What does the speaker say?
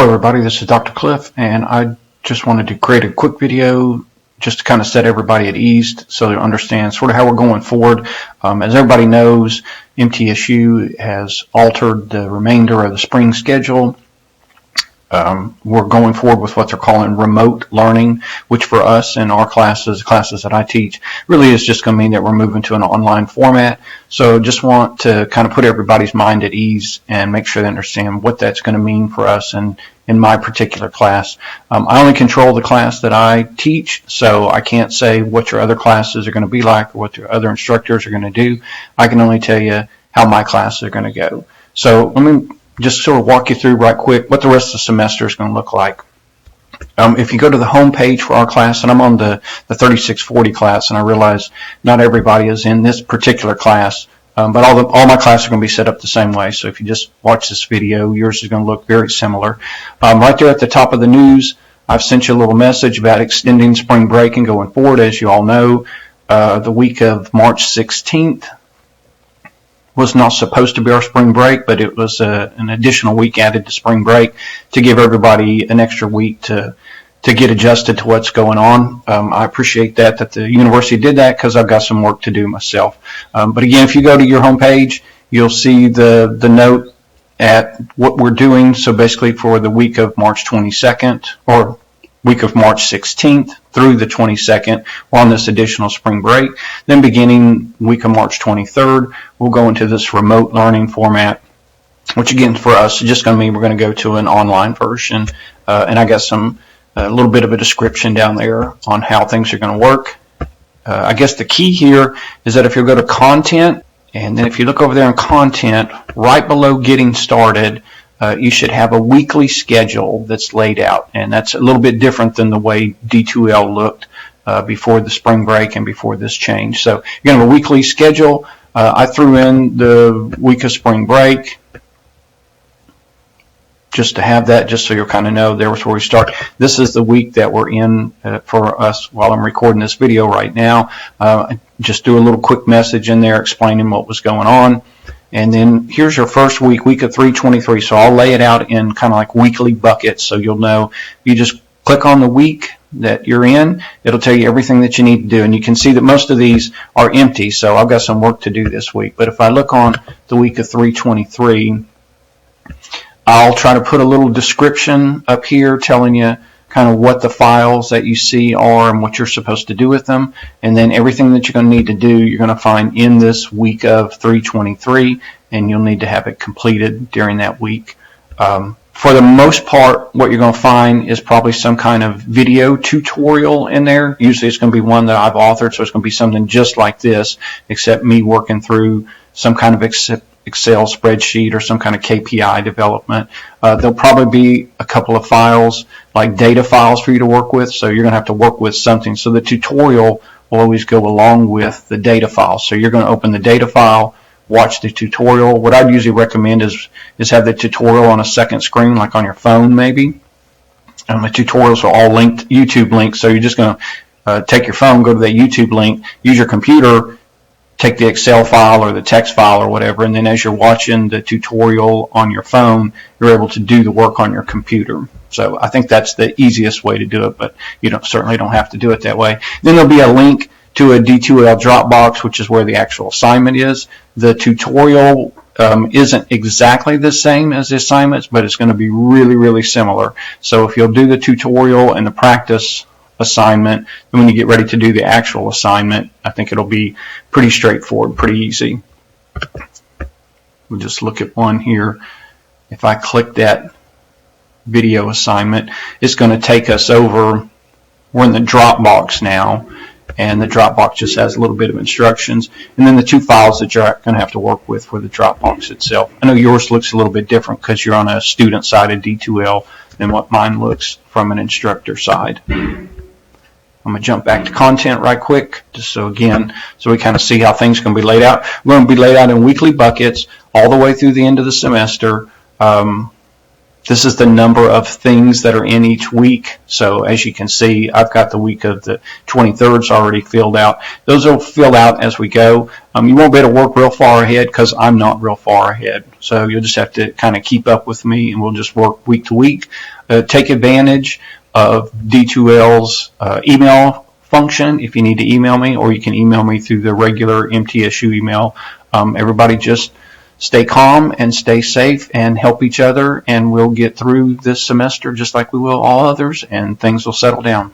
Hello everybody, this is Dr. Cliff, and I just wanted to create a quick video just to kind of set everybody at ease so they understand sort of how we're going forward. As everybody knows, MTSU has altered the remainder of the spring schedule. We're going forward with what they're calling remote learning, which for us in our classes that I teach, really is just going to mean that we're moving to an online format. So just want to kind of put everybody's mind at ease and make sure they understand what that's going to mean for us and in my particular class. I only control the class that I teach, so I can't say what your other classes are going to be like or what your other instructors are going to do. I can only tell you how my classes are going to go. So let me just sort of walk you through right quick what the rest of the semester is going to look like. If you go to the home page for our class, and I'm on the 3640 class, and I realize not everybody is in this particular class, but all my classes are going to be set up the same way. So if you just watch this video, yours is going to look very similar. Right there at the top of the news, I've sent you a little message about extending spring break and going forward. As you all know, the week of March 16th was not supposed to be our spring break, but it was an additional week added to spring break to give everybody an extra week to get adjusted to what's going on. I appreciate that the university did that because I've got some work to do myself. But again, if you go to your homepage, you'll see the note at what we're doing. So basically for the week of March 22nd or week of March 16th through the 22nd, we're on this additional spring break. Then beginning week of March 23rd, we'll go into this remote learning format, which again for us is just going to mean we're going to go to an online version. And I got a little bit of a description down there on how things are going to work. I guess the key here is that if you go to content, and then if you look over there in content, right below getting started, you should have a weekly schedule that's laid out, and that's a little bit different than the way D2L looked before the spring break and before this change. So you're going to have a weekly schedule. I threw in the week of spring break just to have that, just so you'll kind of know there's where we start. This is the week that we're in for us while I'm recording this video right now. Just do a little quick message in there explaining what was going on. And then here's your first week, week of 323. So I'll lay it out in kind of like weekly buckets so you'll know. You just click on the week that you're in. It'll tell you everything that you need to do. And you can see that most of these are empty. So I've got some work to do this week. But if I look on the week of 323, I'll try to put a little description up here telling you kind of what the files that you see are and what you're supposed to do with them. And then everything that you're going to need to do, you're going to find in this week of 323, and you'll need to have it completed during that week. For the most part, what you're going to find is probably some kind of video tutorial in there. Usually it's going to be one that I've authored, so it's going to be something just like this, except me working through some kind of Excel spreadsheet or some kind of KPI development. There'll probably be a couple of files, like data files for you to work with, so you're going to have to work with something. So the tutorial will always go along with the data file. So you're going to open the data file, watch the tutorial. What I'd usually recommend is have the tutorial on a second screen, like on your phone maybe. The tutorials are all linked, YouTube links, so you're just going to take your phone, go to that YouTube link, use your computer, take the Excel file or the text file or whatever, and then as you're watching the tutorial on your phone, you're able to do the work on your computer. So I think that's the easiest way to do it, but you certainly don't have to do it that way. Then there'll be a link to a D2L Dropbox, which is where the actual assignment is. The tutorial isn't exactly the same as the assignments, but it's going to be really, really similar. So if you'll do the tutorial and the practice assignment, and when you get ready to do the actual assignment, I think it'll be pretty straightforward, pretty easy. We'll just look at one here. If I click that video assignment, it's going to take us over. We're in the Dropbox now, and the Dropbox just has a little bit of instructions, and then the two files that you're going to have to work with for the Dropbox itself. I know yours looks a little bit different because you're on a student side of D2L than what mine looks from an instructor side. I'm going to jump back to content right quick, just so we kind of see how things are going to be laid out. We're going to be laid out in weekly buckets all the way through the end of the semester. This is the number of things that are in each week. So as you can see, I've got the week of the 23rd already filled out. Those will fill out as we go. You won't be able to work real far ahead because I'm not real far ahead. So you'll just have to kind of keep up with me, and we'll just work week to week. Take advantage of D2L's email function if you need to email me, or you can email me through the regular MTSU email. Everybody just stay calm and stay safe and help each other, and we'll get through this semester just like we will all others, and things will settle down.